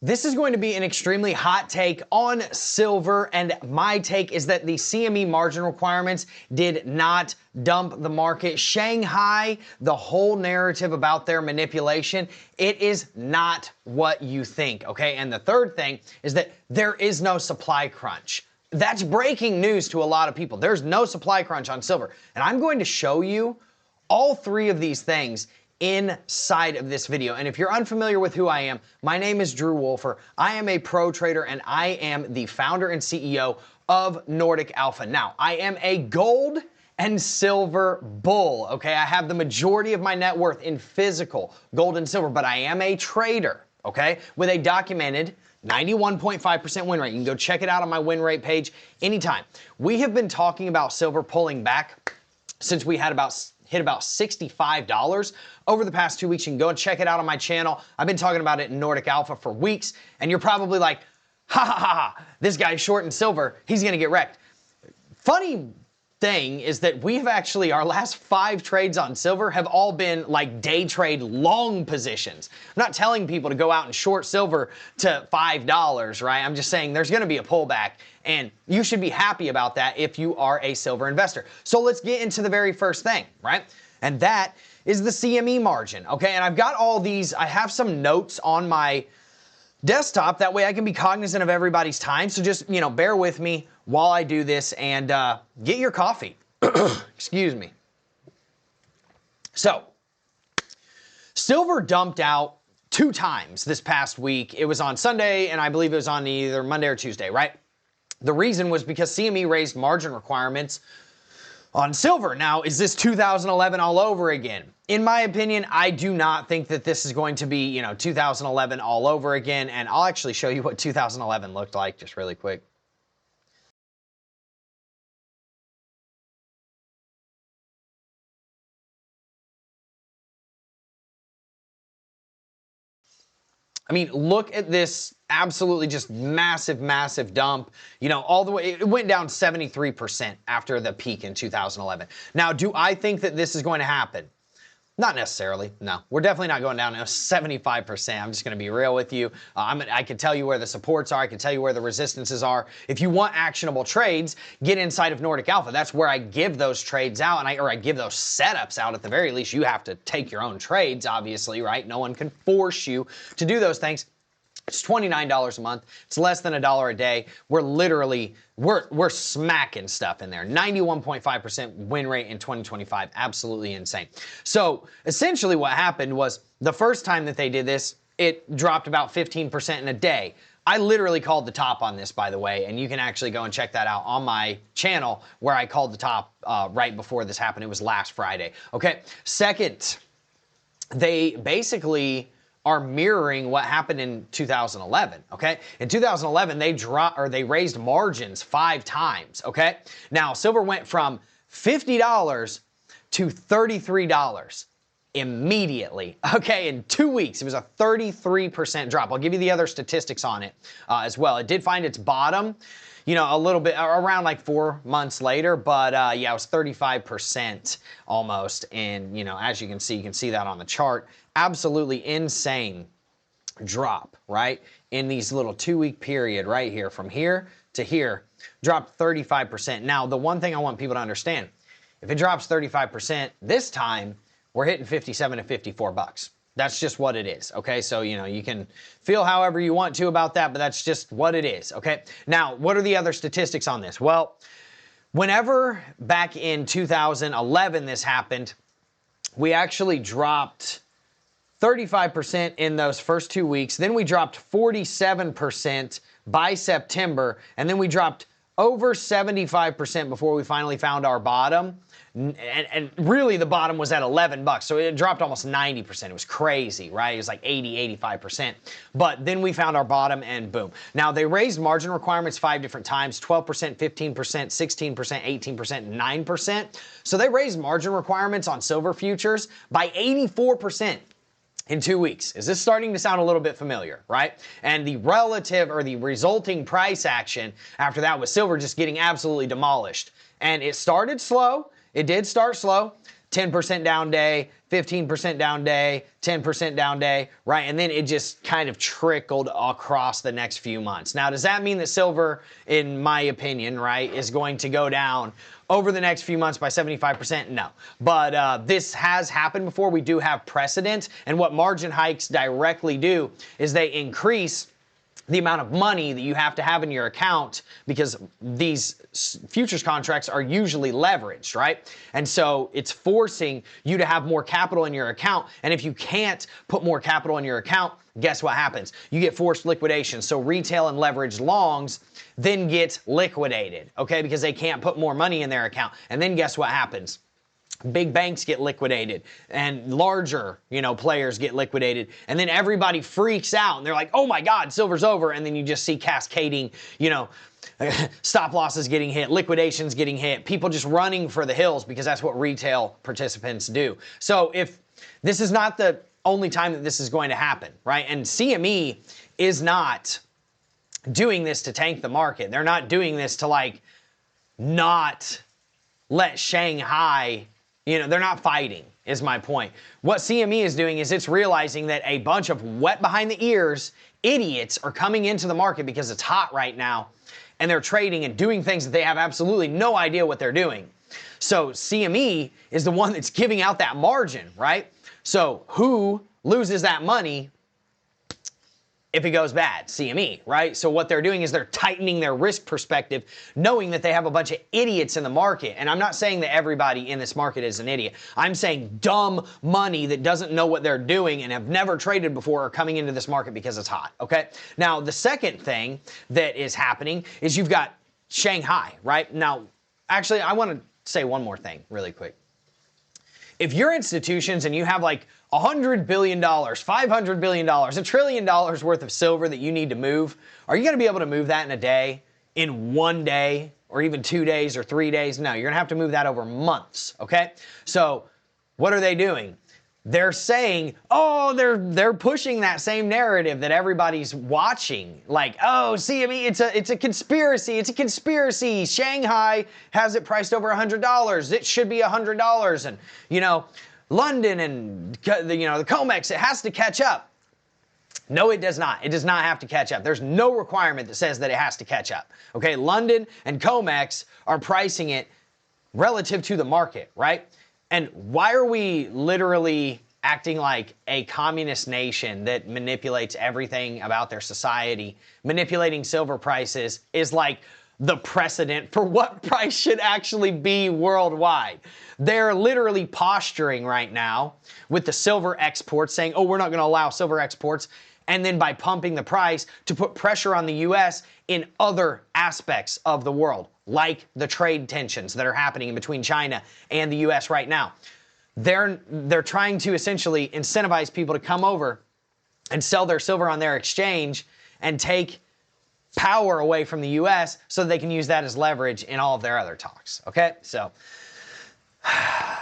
This is going to be an extremely hot take on silver, and my take is that the CME margin requirements did not dump the market. Shanghai, the whole narrative about their manipulation, it is not what you think, okay? And the third thing is that there is no supply crunch. That's breaking news to a lot of people. There's no supply crunch on silver, and I'm going to show you all three of these things inside of this video. And if you're unfamiliar with who I am, my name is Drew Wolfer. I am a pro trader and I am the founder and CEO of NORDIC Alpha. Now, I am a gold and silver bull, okay? I have the majority of my net worth in physical gold and silver, but I am a trader, okay? With a documented 91.5% win rate. You can go check it out on my win rate page anytime. We have been talking about silver pulling back since we had hit about $65 over the past 2 weeks. You can go and check it out on my channel. I've been talking about it in NORDIC Alpha for weeks, and you're probably like, ha ha ha ha, this guy's short in silver, he's gonna get wrecked. Funny thing is that we've actually, our last 5 trades on silver have all been like day trade long positions. I'm not telling people to go out and short silver to $5, right? I'm just saying there's gonna be a pullback, and you should be happy about that if you are a silver investor. So let's get into the very first thing, right? And that is the CME margin, okay? And I've got all these, I have some notes on my desktop, that way I can be cognizant of everybody's time. So just, you know, bear with me while I do this, and get your coffee. Excuse me. So, silver dumped out 2 times this past week. It was on Sunday, and I believe it was on either Monday or Tuesday, right? The reason was because CME raised margin requirements on silver. Now, is this 2011 all over again? In my opinion, I do not think that this is going to be, you know, 2011 all over again, and I'll actually show you what 2011 looked like just really quick. I mean, look at this absolutely just massive, massive dump. You know, all the way, it went down 73% after the peak in 2011. Now, do I think that this is going to happen? Not necessarily, no. We're definitely not going down to 75%. I'm just going to be real with you. I can tell you where the supports are. I can tell you where the resistances are. If you want actionable trades, get inside of NORDIC Alpha. That's where I give those trades out, and I give those setups out at the very least. You have to take your own trades, obviously, right? No one can force you to do those things. It's $29 a month. It's less than $1 a day. We're literally, we're smacking stuff in there. 91.5% win rate in 2025. Absolutely insane. So essentially what happened was the first time that they did this, it dropped about 15% in a day. I literally called the top on this, by the way, and you can actually go and check that out on my channel where I called the top right before this happened. It was last Friday. Okay. Second, they basically are mirroring what happened in 2011, okay? In 2011, they raised margins 5 times, okay? Now, silver went from $50 to $33 immediately, okay? In 2 weeks, it was a 33% drop. I'll give you the other statistics on it as well. It did find its bottom, you know, a little bit around like 4 months later, but yeah, it was 35% almost. And, you know, as you can see that on the chart. Absolutely insane drop, right? In these little 2-week period right here, from here to here, dropped 35%. Now, the one thing I want people to understand, if it drops 35%, this time we're hitting 57 to 54 bucks. That's just what it is, okay? So, you know, you can feel however you want to about that, but that's just what it is, okay? Now, what are the other statistics on this? Well, whenever back in 2011 this happened, we actually dropped 35% in those first 2 weeks. Then we dropped 47% by September, and then we dropped over 75% before we finally found our bottom. And really the bottom was at 11 bucks. So it dropped almost 90%. It was crazy, right? It was like 80, 85%. But then we found our bottom and boom. Now they raised margin requirements 5 different times, 12%, 15%, 16%, 18%, 9%. So they raised margin requirements on silver futures by 84%. In 2 weeks. Is this starting to sound a little bit familiar, right? And the relative or the resulting price action after that was silver just getting absolutely demolished. And it started slow. It did start slow. 10% down day, 15% down day, 10% down day, right? And then it just kind of trickled across the next few months. Now, does that mean that silver, in my opinion, right, is going to go down over the next few months by 75%? No. But this has happened before. We do have precedent. And what margin hikes directly do is they increase the amount of money that you have to have in your account, because these futures contracts are usually leveraged, right? And so it's forcing you to have more capital in your account. And if you can't put more capital in your account, guess what happens? You get forced liquidation. So retail and leveraged longs then get liquidated, okay? Because they can't put more money in their account. And then guess what happens? Big banks get liquidated and larger, players get liquidated. And then everybody freaks out and they're like, oh my God, silver's over. And then you just see cascading, stop losses getting hit, liquidations getting hit, people just running for the hills, because that's what retail participants do. So if this is not the only time that this is going to happen, right? And CME is not doing this to tank the market. They're not doing this to not let Shanghai, they're not fighting, is my point. What CME is doing is it's realizing that a bunch of wet behind the ears idiots are coming into the market because it's hot right now, and they're trading and doing things that they have absolutely no idea what they're doing. So CME is the one that's giving out that margin, right? So who loses that money if it goes bad? CME, right? So what they're doing is they're tightening their risk perspective, knowing that they have a bunch of idiots in the market. And I'm not saying that everybody in this market is an idiot. I'm saying dumb money that doesn't know what they're doing and have never traded before are coming into this market because it's hot, okay? Now, the second thing that is happening is you've got Shanghai, right? Now, actually, I want to say one more thing really quick. If you're institutions and you have $100 billion, $500 billion, $1 trillion worth of silver that you need to move, are you going to be able to move that in a day, in 1 day, or even 2 days or 3 days? No, you're going to have to move that over months, okay? So what are they doing? They're saying, they're pushing that same narrative that everybody's watching. CME, it's a conspiracy. It's a conspiracy. Shanghai has it priced over $100. It should be $100. And, London and, the COMEX, it has to catch up. No, it does not. It does not have to catch up. There's no requirement that says that it has to catch up. Okay, London and COMEX are pricing it relative to the market, right? And why are we literally acting like a communist nation that manipulates everything about their society? Manipulating silver prices is like the precedent for what price should actually be worldwide. They're literally posturing right now with the silver exports, saying, we're not going to allow silver exports. And then by pumping the price to put pressure on the U.S. in other aspects of the world, like the trade tensions that are happening between China and the U.S. right now. They're trying to essentially incentivize people to come over and sell their silver on their exchange and take power away from the U.S. so they can use that as leverage in all of their other talks, okay? So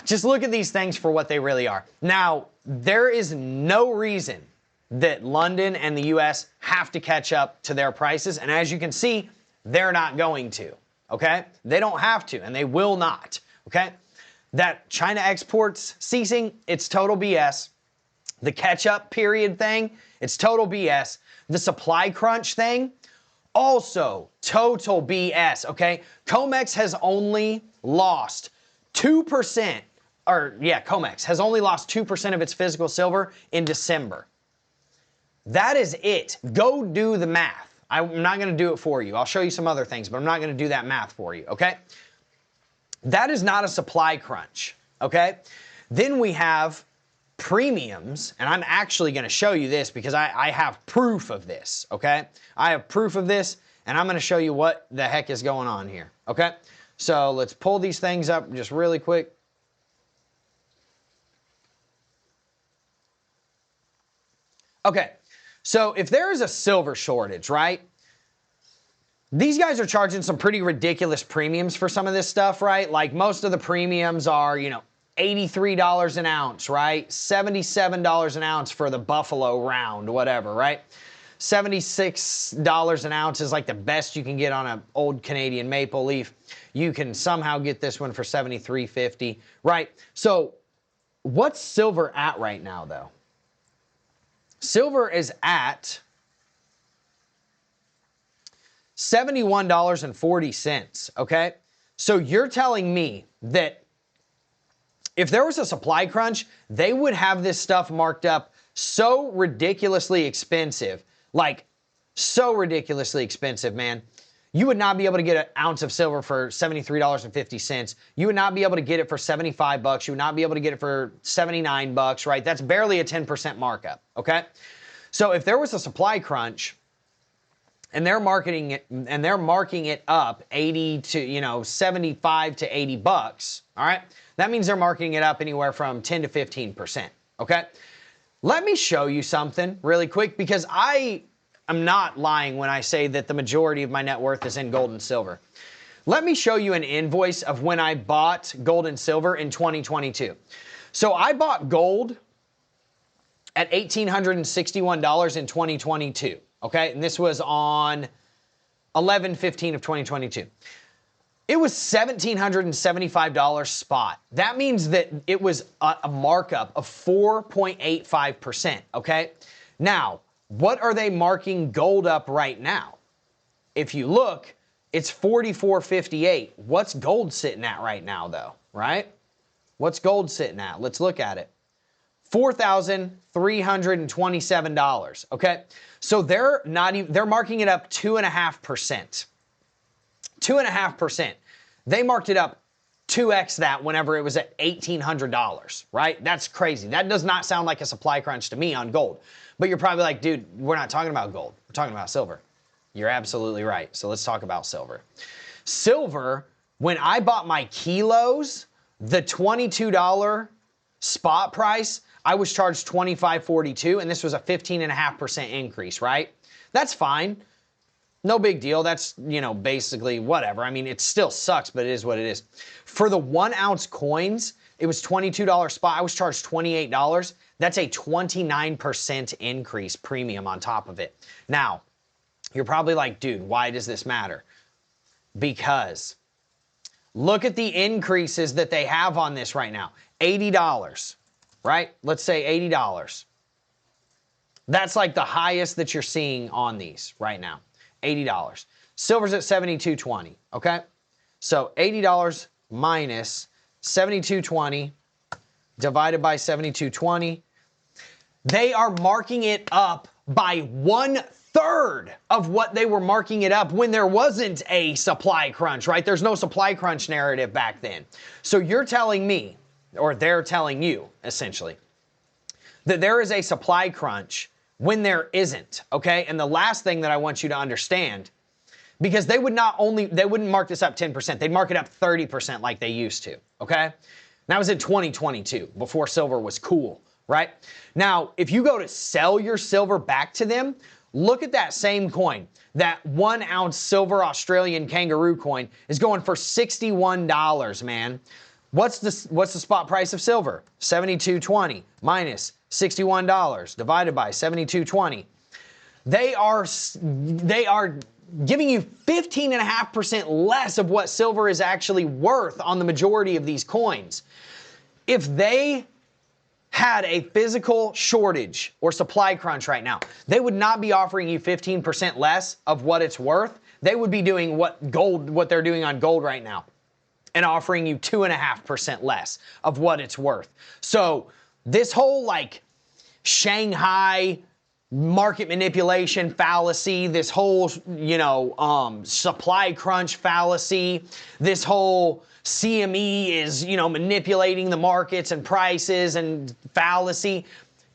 just look at these things for what they really are. Now, there is no reason that London and the U.S. have to catch up to their prices, and as you can see, they're not going to, okay? They don't have to, and they will not, okay? That China exports ceasing, it's total BS. The catch-up period thing, it's total BS. The supply crunch thing, also total BS, okay? COMEX has only lost 2%, COMEX has only lost 2% of its physical silver in December. That is it. Go do the math. I'm not going to do it for you. I'll show you some other things, but I'm not going to do that math for you, okay? That is not a supply crunch, okay? Then we have premiums, and I'm actually going to show you this because I have proof of this, okay? I have proof of this, and I'm going to show you what the heck is going on here, okay? So let's pull these things up just really quick. Okay, so if there is a silver shortage, right? These guys are charging some pretty ridiculous premiums for some of this stuff, right? Like most of the premiums are, $83 an ounce, right? $77 an ounce for the Buffalo round, whatever, right? $76 an ounce is like the best you can get on an old Canadian maple leaf. You can somehow get this one for $73.50, right? So what's silver at right now, though? Silver is at $71.40, okay? So you're telling me that if there was a supply crunch, they would have this stuff marked up so ridiculously expensive, like so ridiculously expensive, man. You would not be able to get an ounce of silver for $73.50. You would not be able to get it for $75. You would not be able to get it for $79, right? That's barely a 10% markup, okay? So if there was a supply crunch and they're marketing it and they're marking it up 80 to, 75 to $80, all right? That means they're marking it up anywhere from 10 to 15%, okay? Let me show you something really quick, because I'm not lying when I say that the majority of my net worth is in gold and silver. Let me show you an invoice of when I bought gold and silver in 2022. So I bought gold at $1,861 in 2022, okay? And this was on 11/15 of 2022. It was $1,775 spot. That means that it was a markup of 4.85%, okay? Now, what are they marking gold up right now? If you look, it's $44.58. What's gold sitting at right now, though, right? What's gold sitting at? Let's look at it. $4,327, okay? So they're marking it up 2.5%. 2.5%. They marked it up 2x that whenever it was at $1,800, right? That's crazy. That does not sound like a supply crunch to me on gold. But you're probably like, dude, we're not talking about gold. We're talking about silver. You're absolutely right. So let's talk about silver. Silver, when I bought my kilos, the $22 spot price, I was charged $25.42, and this was a 15.5% increase, right? That's fine. No big deal. That's, basically whatever. I mean, it still sucks, but it is what it is. For the 1 ounce coins, it was $22 spot. I was charged $28. That's a 29% increase premium on top of it. Now, you're probably like, dude, why does this matter? Because look at the increases that they have on this right now. $80, right? Let's say $80. That's like the highest that you're seeing on these right now. $80. Silver's at $72.20, okay? So $80 minus $72.20 divided by $72.20. They are marking it up by 1/3 of what they were marking it up when there wasn't a supply crunch, right? There's no supply crunch narrative back then. So you're telling me, or they're telling you, essentially, that there is a supply crunch when there isn't, okay? And the last thing that I want you to understand, because they wouldn't mark this up 10%, they'd mark it up 30% like they used to, okay? And that was in 2022, before silver was cool, right? Now, if you go to sell your silver back to them, look at that same coin. That 1 ounce silver Australian kangaroo coin is going for $61, man. What's the spot price of silver? $72.20 minus $61 divided by $72.20. They are giving you 15.5% less of what silver is actually worth on the majority of these coins. If they had a physical shortage or supply crunch right now, they would not be offering you 15% less of what it's worth. They would be doing what they're doing on gold right now, and offering you 2.5% less of what it's worth. So this whole Shanghai market manipulation fallacy, this whole, supply crunch fallacy, this whole CME is, manipulating the markets and prices and fallacy.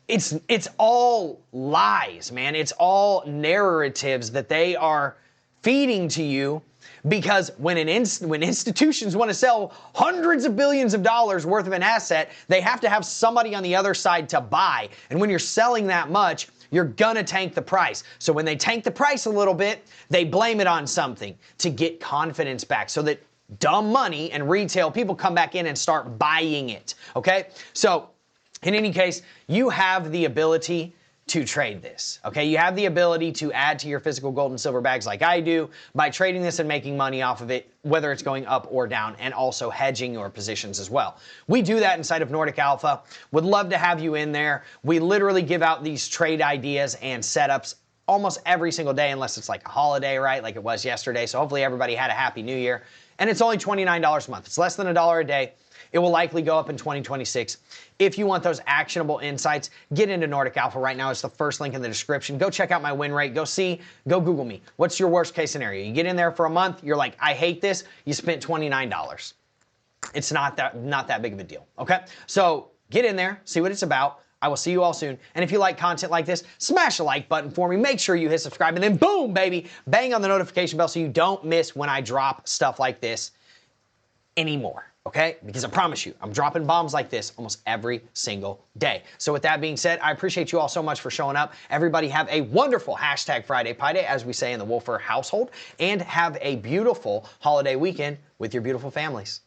It's all lies, man. It's all narratives that they are feeding to you, because when institutions want to sell hundreds of billions of dollars worth of an asset, they have to have somebody on the other side to buy. And when you're selling that much, you're gonna tank the price. So when they tank the price a little bit, they blame it on something to get confidence back, so that dumb money and retail people come back in and start buying it, okay? So in any case, you have the ability to trade this, okay? You have the ability to add to your physical gold and silver bags like I do by trading this and making money off of it, whether it's going up or down, and also hedging your positions as well. We do that inside of Nordic Alpha. Would love to have you in there. We literally give out these trade ideas and setups almost every single day, unless it's like a holiday, right? Like it was yesterday. So hopefully everybody had a happy new year. And it's only $29 a month. It's less than $1 a day. It will likely go up in 2026. If you want those actionable insights, get into Nordic Alpha right now. It's the first link in the description. Go check out my win rate. Go Google me. What's your worst case scenario? You get in there for a month. You're like, I hate this. You spent $29. It's not that big of a deal. Okay. So get in there, see what it's about. I will see you all soon. And if you like content like this, smash the like button for me. Make sure you hit subscribe, and then boom, baby, bang on the notification bell so you don't miss when I drop stuff like this anymore. Okay? Because I promise you, I'm dropping bombs like this almost every single day. So with that being said, I appreciate you all so much for showing up. Everybody have a wonderful #Friday Pie Day, as we say in the Wolfer household, and have a beautiful holiday weekend with your beautiful families.